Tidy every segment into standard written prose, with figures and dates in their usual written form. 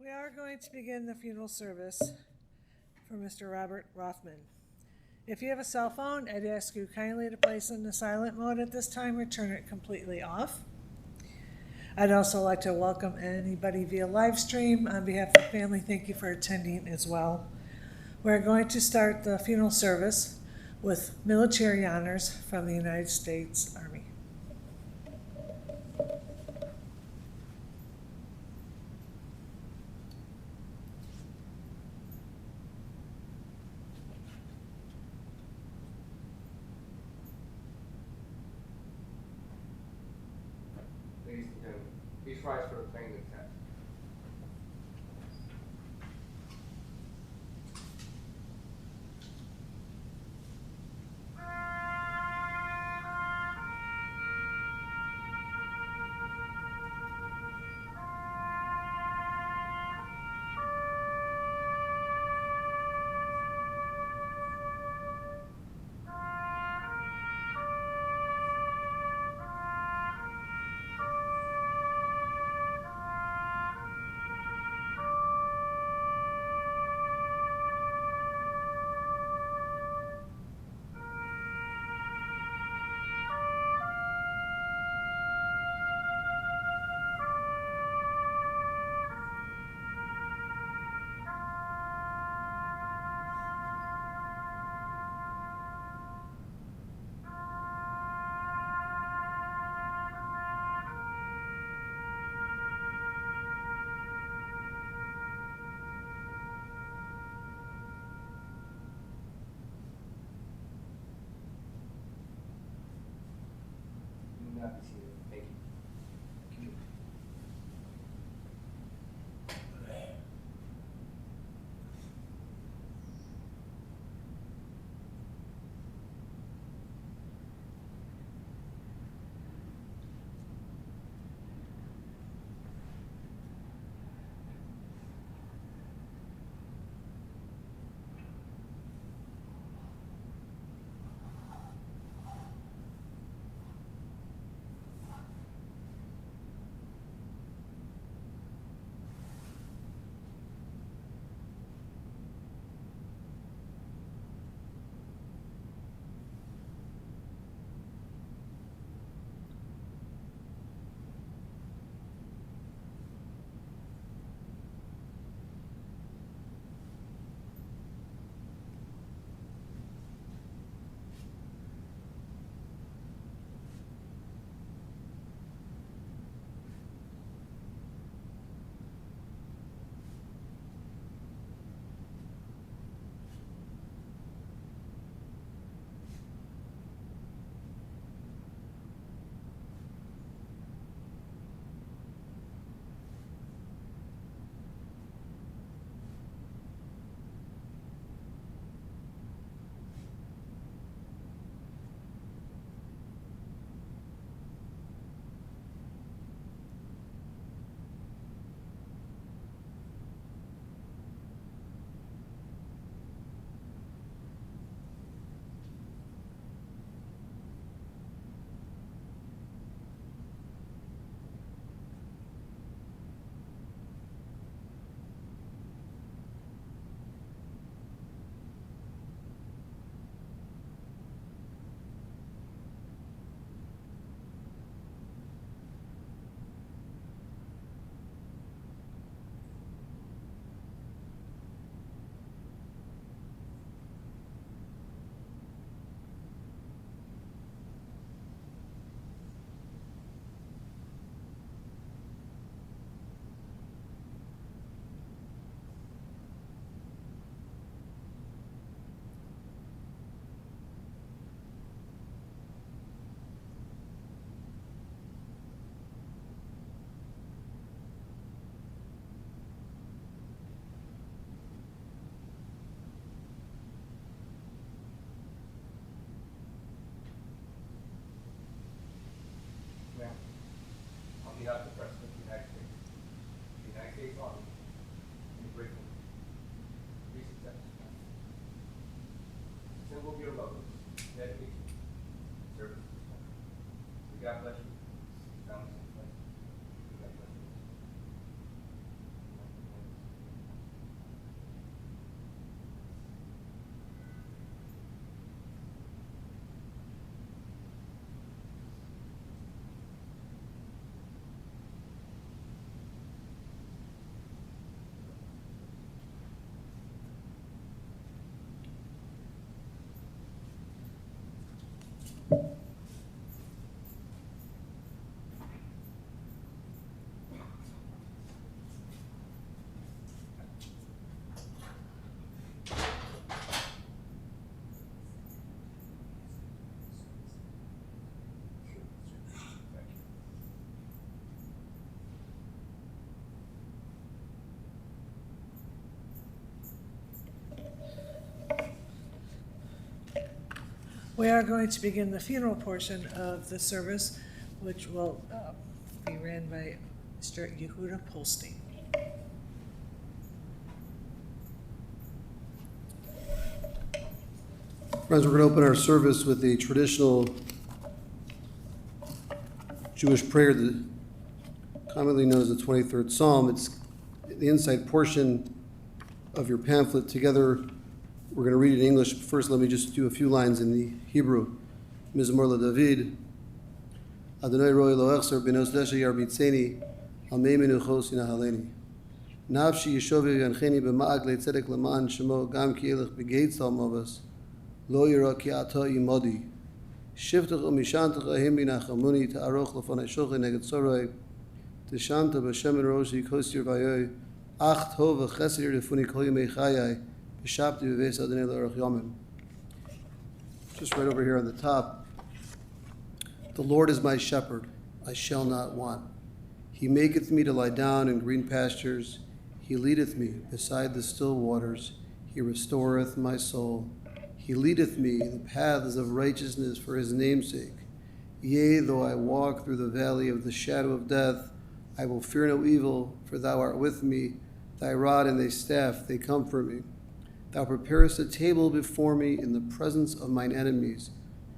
We are going to begin the funeral service for Mr. Robert Rothman. If you have a cell phone, I'd ask you kindly to place it in the silent mode at this time or turn it completely off. I'd also like to welcome anybody via live stream. On behalf of the family, thank you for attending as well. We're going to start the funeral service with military honors from the United States Army. Ladies and gentlemen, please rise for playing the test. You may not be seated. Thank you. Ma'am, on behalf of the President of the United States Army, and grateful, please accept this man. Symbol of your love, dedication, service to this country. So God bless you. Families and friends. God bless you. We are going to begin the funeral portion of the service, which will be ran by Mr. Yehuda Polstein. Friends, we're going to open our service with a traditional Jewish prayer that commonly known as the 23rd Psalm. It's the inside portion of your pamphlet. Together, we're going to read it in English. First, let me just do a few lines in the Hebrew. Mizmor LaDavid. Adonai roi lo echser benos desha yarbitzeni al mei menuchos yinahaleni. Nafshi yeshove yancheni b'ma'ag le'tzedek leman shemo gam ki elech b'geitz al movas lo yira ki ata imodi. Shiftach umishantach ahim binachamuni ta'aroch lefanei shochay neged soroi teshanta b'shem roshi kosir vayoi ach tov v'chesed yirefuni kol yemei chayai. Just right over here on the top. The Lord is my shepherd, I shall not want. He maketh me to lie down in green pastures. He leadeth me beside the still waters. He restoreth my soul. He leadeth me in the paths of righteousness for his name's sake. Yea, though I walk through the valley of the shadow of death, I will fear no evil, for thou art with me. Thy rod and thy staff, they comfort me. Thou preparest a table before me in the presence of mine enemies.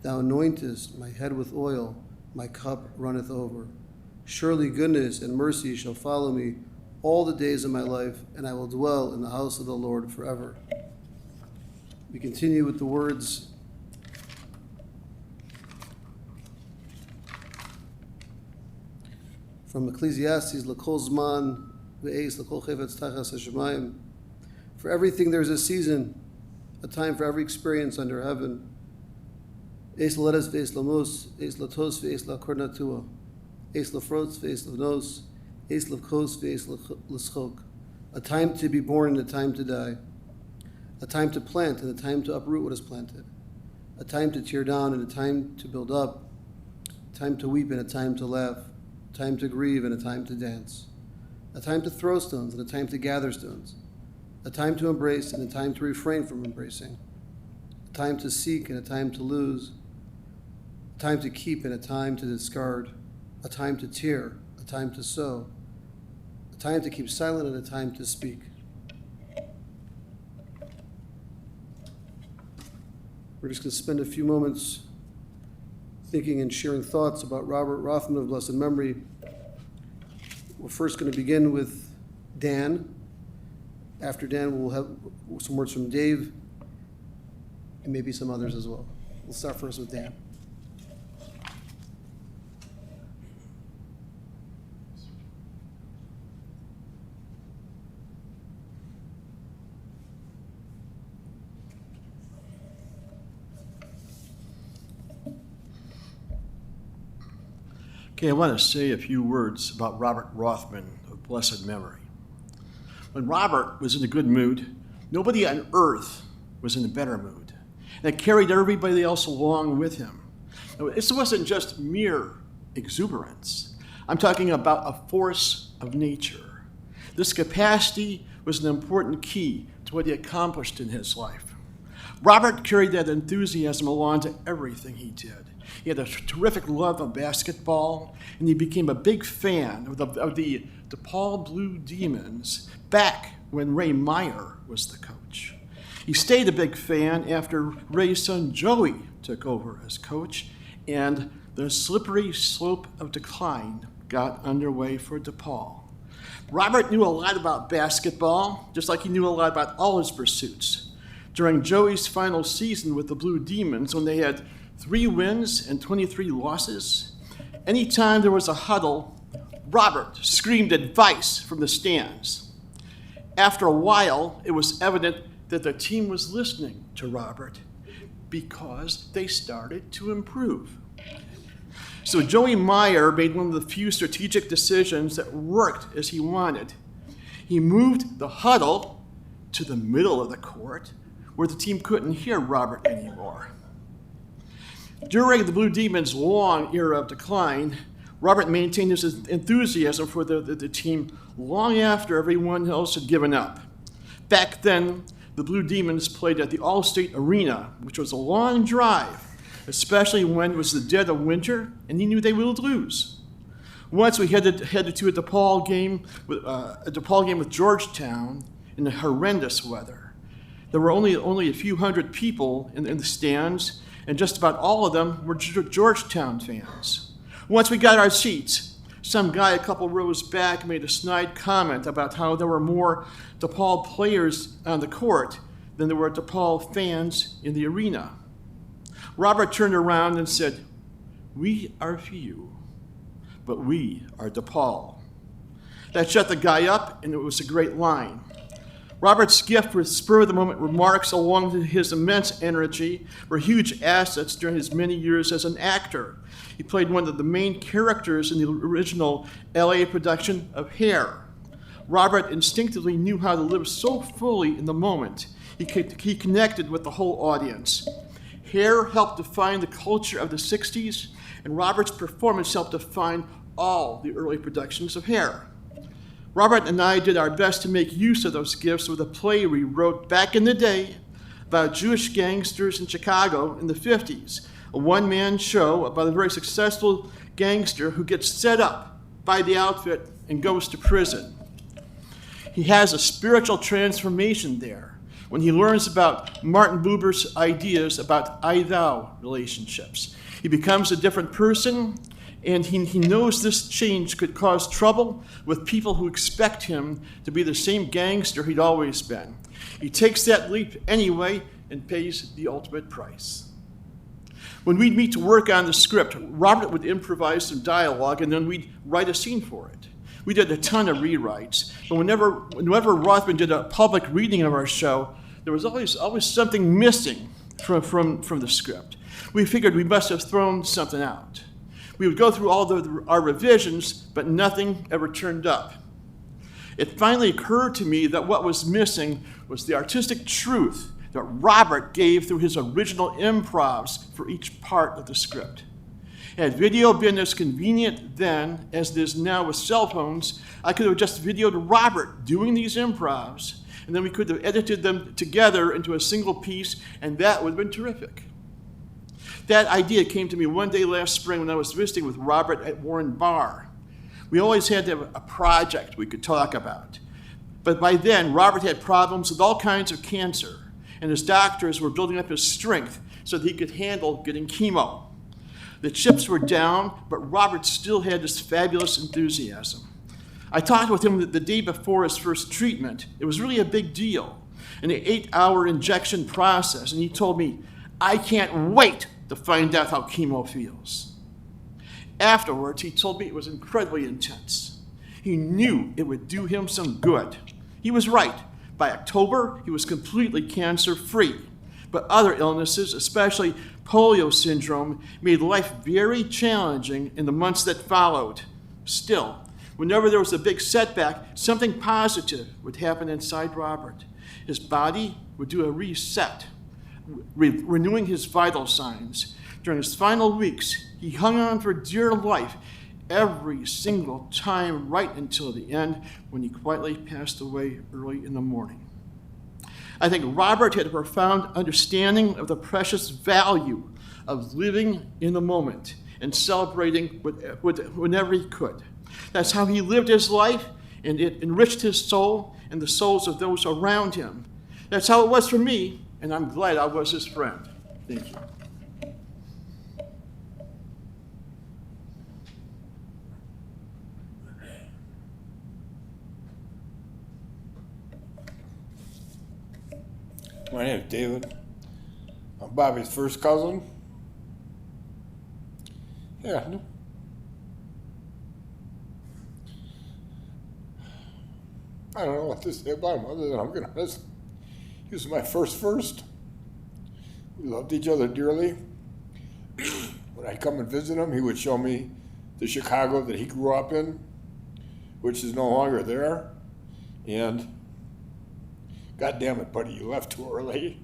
Thou anointest my head with oil, my cup runneth over. Surely goodness and mercy shall follow me all the days of my life, and I will dwell in the house of the Lord forever. We continue with the words from Ecclesiastes, L'kol zman ve'es l'kol chevetz tachas hashemayim. For everything there's a season, a time for every experience under heaven. Es ledes ve'es lamos, es latos ve'es lakornatua, es lafrotz ve'es lavnos, es lavkos ve'es l'schok. A time to be born and a time to die. A time to plant and a time to uproot what is planted. A time to tear down and a time to build up. A time to weep and a time to laugh. A time to grieve and a time to dance. A time to throw stones and a time to gather stones. A time to embrace and a time to refrain from embracing. A time to seek and a time to lose. A time to keep and a time to discard. A time to tear, a time to sow. A time to keep silent and a time to speak. We're just going to spend a few moments thinking and sharing thoughts about Robert Rothman of blessed memory. We're first going to begin with Dan. After Dan, we'll have some words from Dave and maybe some others as well. We'll start first with Dan. Okay, I want to say a few words about Robert Rothman of blessed memory. When Robert was in a good mood, nobody on earth was in a better mood. And it carried everybody else along with him. Now, this wasn't just mere exuberance. I'm talking about a force of nature. This capacity was an important key to what he accomplished in his life. Robert carried that enthusiasm along to everything he did. He had a terrific love of basketball, and he became a big fan of the DePaul Blue Demons back when Ray Meyer was the coach. He stayed a big fan after Ray's son Joey took over as coach, and the slippery slope of decline got underway for DePaul. Robert knew a lot about basketball, just like he knew a lot about all his pursuits. During Joey's final season with the Blue Demons, when they had 3 wins and 23 losses, anytime there was a huddle, Robert screamed advice from the stands. After a while, it was evident that the team was listening to Robert. because they started to improve. So Joey Meyer made one of the few strategic decisions that worked as he wanted. He moved the huddle to the middle of the court where the team couldn't hear Robert anymore. During the Blue Demons' long era of decline, Robert maintained his enthusiasm for the team long after everyone else had given up. Back then, the Blue Demons played at the All-State Arena, which was a long drive, especially when it was the dead of winter and he knew they would lose. Once we headed to a DePaul game with Georgetown in the horrendous weather. There were only a few hundred people in the stands, and just about all of them were Georgetown fans. Once we got our seats, some guy a couple rows back made a snide comment about how there were more DePaul players on the court than there were DePaul fans in the arena. Robert turned around and said, "We are few, but we are DePaul." That shut the guy up, and it was a great line. Robert's gift for spur-of-the-moment remarks, along with his immense energy, were huge assets during his many years as an actor. He played one of the main characters in the original LA production of Hair. Robert instinctively knew how to live so fully in the moment. He connected with the whole audience. Hair helped define the culture of the 60s, and Robert's performance helped define all the early productions of Hair. Robert and I did our best to make use of those gifts with a play we wrote back in the day about Jewish gangsters in Chicago in the 50s, a one-man show about a very successful gangster who gets set up by the outfit and goes to prison. He has a spiritual transformation there when he learns about Martin Buber's ideas about I-thou relationships. He becomes a different person, and he knows this change could cause trouble with people who expect him to be the same gangster he'd always been. He takes that leap anyway and pays the ultimate price. When we'd meet to work on the script, Robert would improvise some dialogue, and then we'd write a scene for it. We did a ton of rewrites, but whenever Rothman did a public reading of our show, there was always something missing from the script. We figured we must have thrown something out. We would go through all our revisions, but nothing ever turned up. It finally occurred to me that what was missing was the artistic truth that Robert gave through his original improvs for each part of the script. Had video been as convenient then as it is now with cell phones, I could have just videoed Robert doing these improvs, and then we could have edited them together into a single piece, and that would have been terrific. That idea came to me one day last spring when I was visiting with Robert at Warren Barr. We always had to have a project we could talk about. But by then, Robert had problems with all kinds of cancer, and his doctors were building up his strength so that he could handle getting chemo. The chips were down, but Robert still had this fabulous enthusiasm. I talked with him the day before his first treatment. It was really a big deal, an 8-hour injection process, and he told me, "I can't wait to find out how chemo feels." Afterwards, he told me it was incredibly intense. He knew it would do him some good. He was right. By October, he was completely cancer-free. But other illnesses, especially Polio Syndrome, made life very challenging in the months that followed. Still, whenever there was a big setback, something positive would happen inside Robert. His body would do a reset, renewing his vital signs. During his final weeks, he hung on for dear life every single time right until the end, when he quietly passed away early in the morning. I think Robert had a profound understanding of the precious value of living in the moment and celebrating whenever he could. That's how he lived his life, and it enriched his soul and the souls of those around him. That's how it was for me, and I'm glad I was his friend. Thank you. My name is David. I'm Bobby's first cousin. Yeah, no. I don't know what to say about him other than I'm gonna miss him. He was my first. We loved each other dearly. When I come and visit him, he would show me the Chicago that he grew up in, which is no longer there. And God damn it, buddy, you left too early.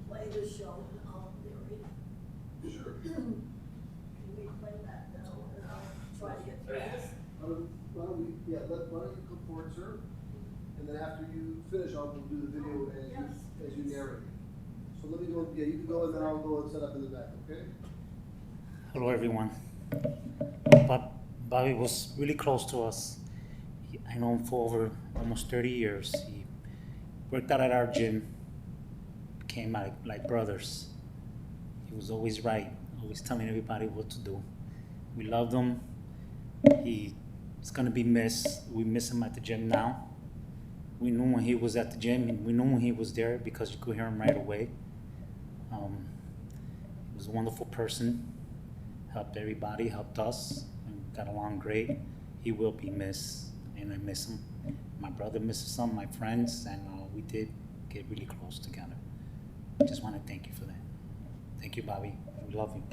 Play the show narrated. Sure. Can we play that now, and I'll try to get through this? Why don't you come forward, sir? And then after you finish, we'll do the video as you narrate. So let me go, you can go, and then I'll go and set up in the back, okay? Hello, everyone. Bobby was really close to us. I know him for over almost 30 years. He worked out at our gym, became like brothers. He was always right, always telling everybody what to do. We loved him. He's gonna be missed. We miss him at the gym now. We knew when he was at the gym, and we knew when he was there because you could hear him right away. He was a wonderful person, helped everybody, helped us, and got along great. He will be missed, and I miss him. My brother misses him, my friends, and we did get really close together. I just want to thank you for that. Thank you, Bobby. We love you.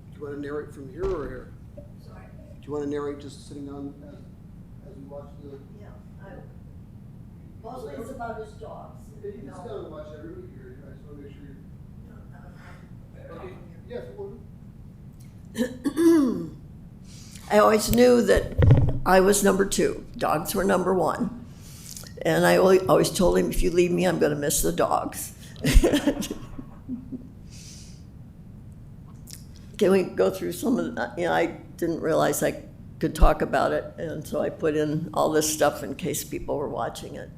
Do you want to narrate from here or here? Sorry. Do you want to narrate just sitting down as we watch the? Yeah, mostly it's about his dogs. You can sit down and watch everybody here. I just want to make sure you. Yes, I always knew that I was number 2. Dogs were number 1. And I always told him, if you leave me, I'm going to miss the dogs. Can we go through some of the, I didn't realize I could talk about it, and so I put in all this stuff in case people were watching it.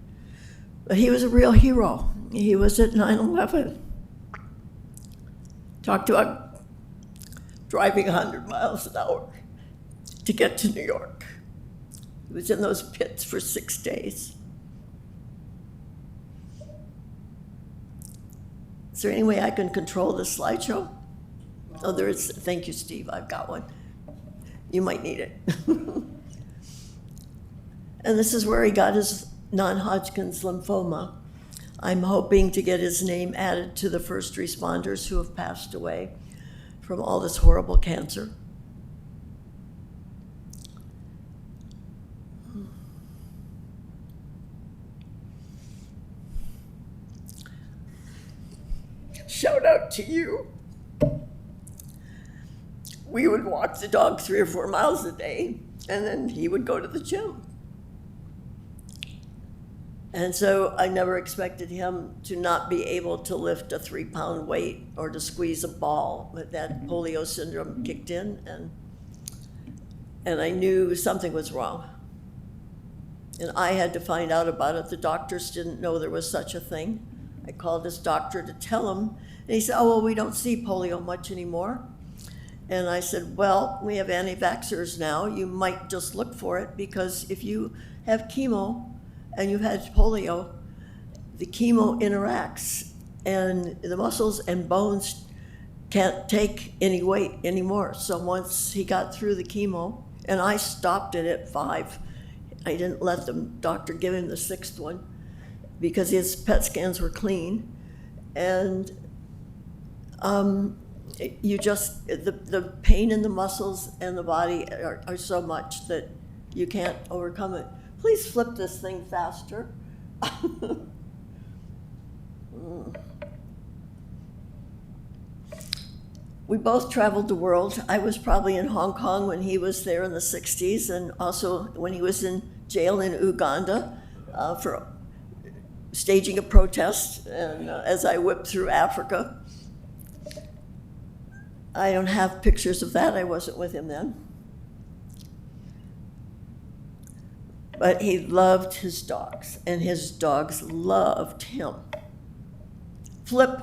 But he was a real hero. He was at 9/11. Talked about driving 100 miles an hour to get to New York. He was in those pits for 6 days. Is there any way I can control the slideshow? Oh, there is. Thank you, Steve. I've got one. You might need it. And this is where he got his non-Hodgkin's lymphoma. I'm hoping to get his name added to the first responders who have passed away from all this horrible cancer. Shout out to you. We would walk the dog 3 or 4 miles a day, and then he would go to the gym. And so I never expected him to not be able to lift a 3-pound weight or to squeeze a ball, but that polio syndrome kicked in, and I knew something was wrong. And I had to find out about it. The doctors didn't know there was such a thing. I called his doctor to tell him, and he said, oh, well, we don't see polio much anymore. And I said, well, we have anti-vaxxers now. You might just look for it, because if you have chemo and you've had polio, the chemo interacts and the muscles and bones can't take any weight anymore. So once he got through the chemo, and I stopped it at 5, I didn't let the doctor give him the 6th one because his PET scans were clean. And you just, the pain in the muscles and the body are so much that you can't overcome it. Please flip this thing faster. We both traveled the world. I was probably in Hong Kong when he was there in the 60s, and also when he was in jail in Uganda for staging a protest, and as I whipped through Africa. I don't have pictures of that. I wasn't with him then. But he loved his dogs, and his dogs loved him. Flip.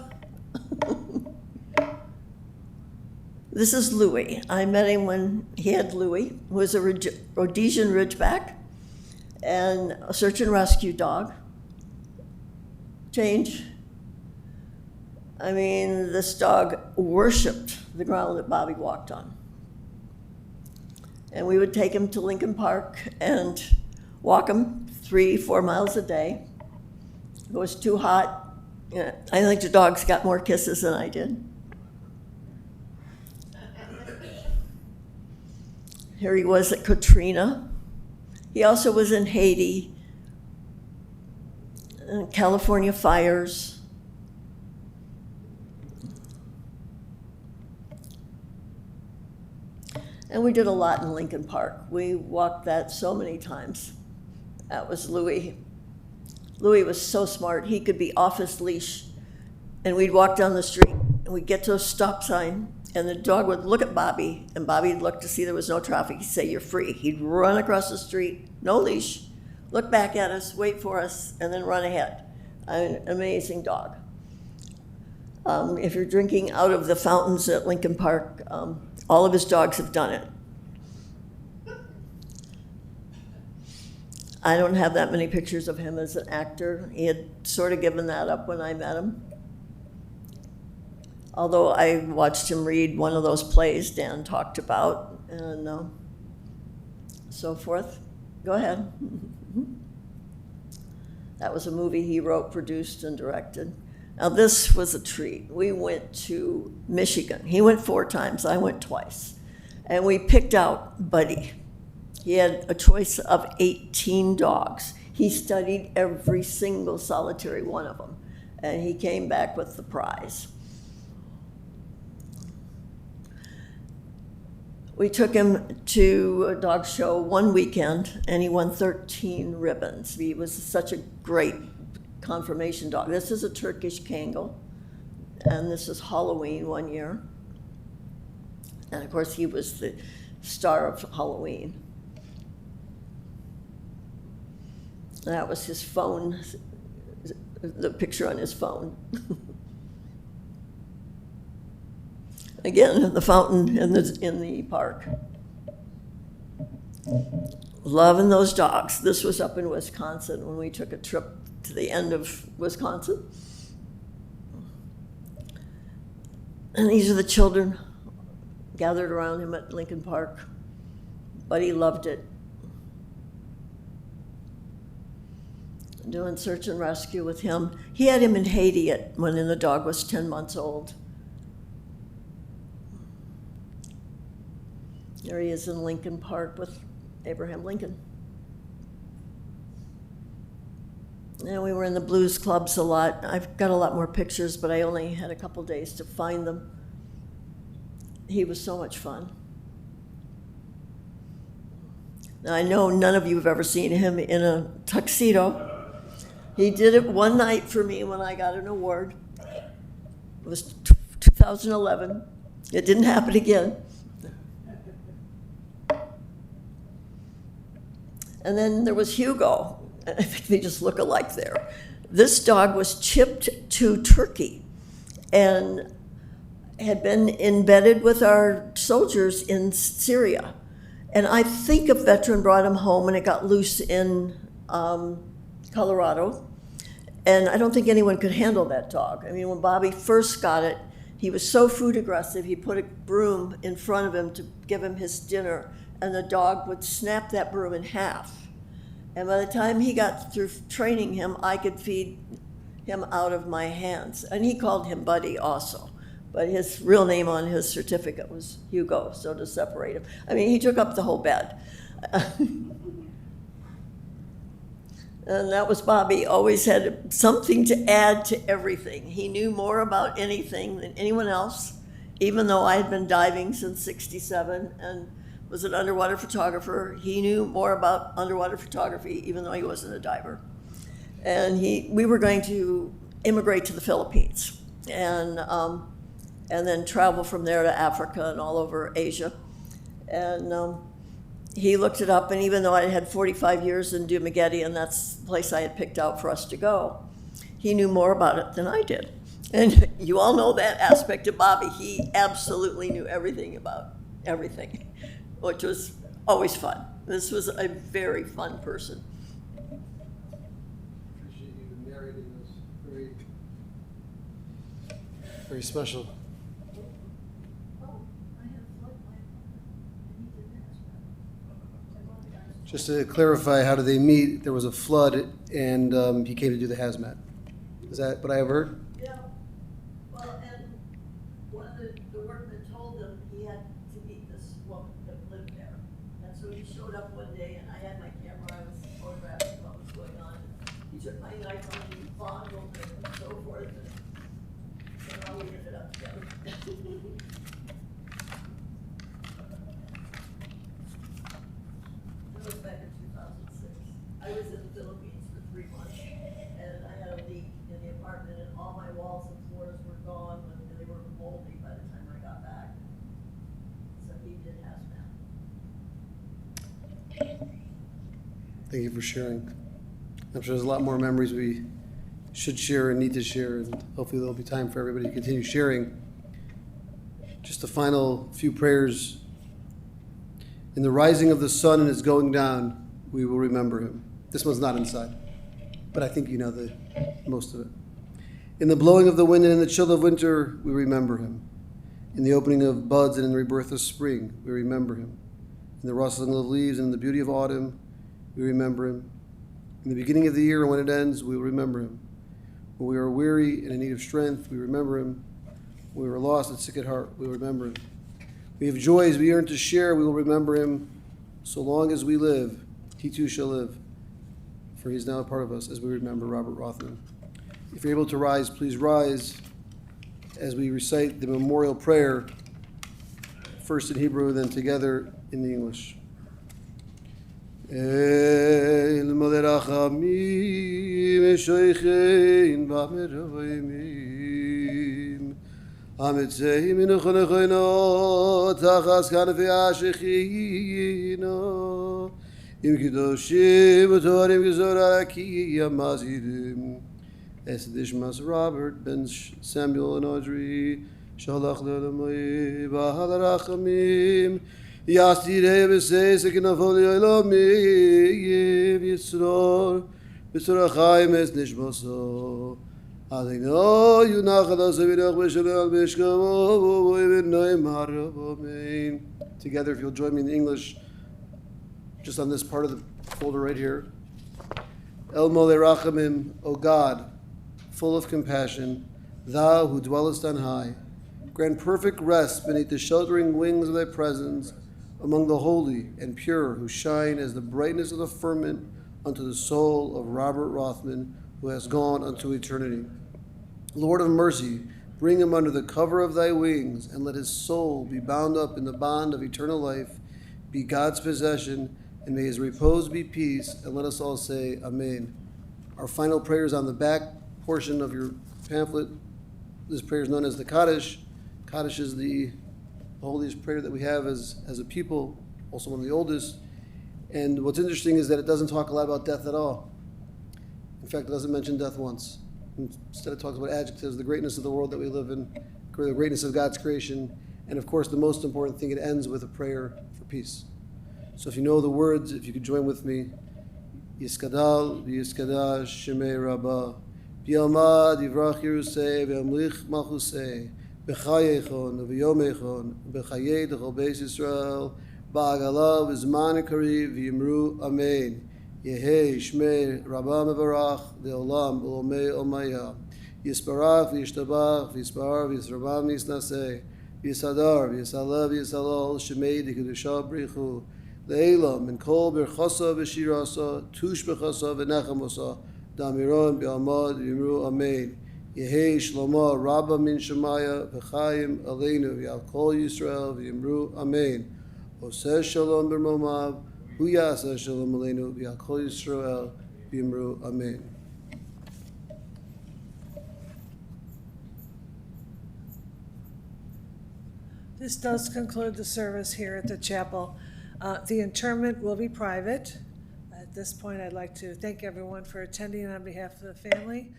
This is Louie. I met him when he had Louie, who was a Rhodesian Ridgeback and a search and rescue dog. Change. I mean, this dog worshiped the ground that Bobby walked on. And we would take him to Lincoln Park and walk him 3-4 miles a day. If it was too hot, I think the dogs got more kisses than I did. Here he was at Katrina. He also was in Haiti, California fires. And we did a lot in Lincoln Park. We walked that so many times. That was Louie. Louie was so smart. He could be off his leash, and we'd walk down the street, and we'd get to a stop sign, and the dog would look at Bobby, and Bobby'd look to see there was no traffic. He'd say, "You're free." He'd run across the street, no leash, look back at us, wait for us, and then run ahead. An amazing dog. If you're drinking out of the fountains at Lincoln Park, all of his dogs have done it. I don't have that many pictures of him as an actor. He had sort of given that up when I met him. Although I watched him read one of those plays Dan talked about and so forth. Go ahead. That was a movie he wrote, produced, and directed. Now this was a treat. We went to Michigan. He went 4 times, I went twice. And we picked out Buddy. He had a choice of 18 dogs. He studied every single solitary one of them, and he came back with the prize. We took him to a dog show one weekend, and he won 13 ribbons. He was such a great conformation dog. This is a Turkish Kangal, and this is Halloween one year. And of course, he was the star of Halloween. That was his phone, the picture on his phone. Again, the fountain in the park. Loving those dogs. This was up in Wisconsin when we took a trip to the end of Wisconsin. And these are the children gathered around him at Lincoln Park. Buddy loved it. Doing search and rescue with him. He had him in Haiti when the dog was 10 months old. There he is in Lincoln Park with Abraham Lincoln. And we were in the blues clubs a lot. I've got a lot more pictures, but I only had a couple days to find them. He was so much fun. Now, I know none of you have ever seen him in a tuxedo. He did it one night for me when I got an award. It was 2011. It didn't happen again. And then there was Hugo. I think they just look alike there. This dog was chipped to Turkey and had been embedded with our soldiers in Syria. And I think a veteran brought him home and it got loose in Colorado. And I don't think anyone could handle that dog. I mean, when Bobby first got it, he was so food aggressive, he put a broom in front of him to give him his dinner, and the dog would snap that broom in half. And by the time he got through training him, I could feed him out of my hands. And he called him Buddy also. But his real name on his certificate was Hugo, so to separate him. I mean, he took up the whole bed. And that was Bobby, always had something to add to everything. He knew more about anything than anyone else, even though I had been diving since '67 and was an underwater photographer. He knew more about underwater photography, even though he wasn't a diver. And we were going to immigrate to the Philippines and then travel from there to Africa and all over Asia. And he looked it up, and even though I had 45 years in Dumaguete, and that's the place I had picked out for us to go, he knew more about it than I did. And you all know that aspect of Bobby. He absolutely knew everything about everything, which was always fun. This was a very fun person. Appreciate you narrating those. Very, very special. Just to clarify, how did they meet? There was a flood, and he came to do the hazmat. Is that what I have heard? Yeah, well, and one of the workmen told him he had to meet this woman that lived there. And so he showed up one day, and I had my camera, I was photographing what was going on. He took my knife and he fondled it and so forth, and somehow we ended up together. That was back in 2006. I was in the Philippines for 3 months, and I had a leak in the apartment, and all my walls and floors were gone, and they were moldy by the time I got back. So he did hazmat. Thank you for sharing. I'm sure there's a lot more memories we should share and need to share, and hopefully there'll be time for everybody to continue sharing. Just the final few prayers. In the rising of the sun and its going down, we will remember him. This one's not inside, but I think you know the most of it. In the blowing of the wind and in the chill of winter, we remember him. In the opening of buds and in the rebirth of spring, we remember him. In the rustling of leaves and in the beauty of autumn, we remember him. In the beginning of the year and when it ends, we will remember him. When we are weary and in need of strength, we remember him. When we are lost and sick at heart, we will remember him. We have joys we yearn to share, we will remember him. So long as we live, he too shall live. For he is now a part of us as we remember Robert Rothman. If you're able to rise, please rise as we recite the memorial prayer, first in Hebrew, then together in the English. El Molerachamim Shoichein Vameravimim Amitzeim Inuchonechoino Tachas Kanafi Ashechino Im Kidoshim Utorim Gizoraki Yamazidim Esedishmas Robert Ben Samuel and Audrey Shalach Lelamoi Bahalarachamim Yastirei B'Seis Ekinavoli Oilomim Yitzror B'Sorachayim Es Nishmoso Adino Yunachad Asavinach B'Shalal B'Shkamo V'Ivinoim Harabomein. Together, if you'll join me in English, just on this part of the folder right here. El Molei Rachamim, O God, full of compassion, thou who dwellest on high, grant perfect rest beneath the sheltering wings of thy presence among the holy and pure who shine as the brightness of the firmament unto the soul of Robert Rothman, who has gone unto eternity. Lord of mercy, bring him under the cover of thy wings, and let his soul be bound up in the bond of eternal life, be God's possession, and may his repose be peace, and let us all say, Amen. Our final prayer is on the back portion of your pamphlet. This prayer is known as the Kaddish. Kaddish is the holiest prayer that we have as a people, also one of the oldest. And what's interesting is that it doesn't talk a lot about death at all. In fact, it doesn't mention death once. Instead, it talks about adjectives, the greatness of the world that we live in, the greatness of God's creation, and of course, the most important thing, it ends with a prayer for peace. So if you know the words, if you could join with me, Yiskadal, Yiskadash, Shemei Rabbah, B'yalmad, Yivrach Yerusei, V'yamlich Malchusei, B'chayechon, V'yomechon, B'chayei D'chol Beis Yisrael, Ba'agalav, V'zman Kariv, V'yimru Amen. Yehei Shmei Rabbah Mevarach, Le'olam, B'olomei Omaya, Yisparach, V'yishtabach, V'yispar, V'yisrabam Nisnasei, V'yisadar, V'yisalav, V'yisalol, Shemei D'kedusha B'richu, Le'elam, and Kol B'rchasa V'shirasa, Tush B'chasa V'nechamosa, Damiron B'amad V'yimru Amen. Yehei Shloma Rabba Min Shemaya V'chaim Aleinu V'yal Kol Yisrael V'yimru Amen. Oseh Shalom B'rmomav Hu Yaseh Shalom Aleinu V'yal Kol Yisrael V'yimru Amen. This does conclude the service here at the chapel. The interment will be private. At this point, I'd like to thank everyone for attending on behalf of the family,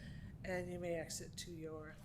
and you may exit to your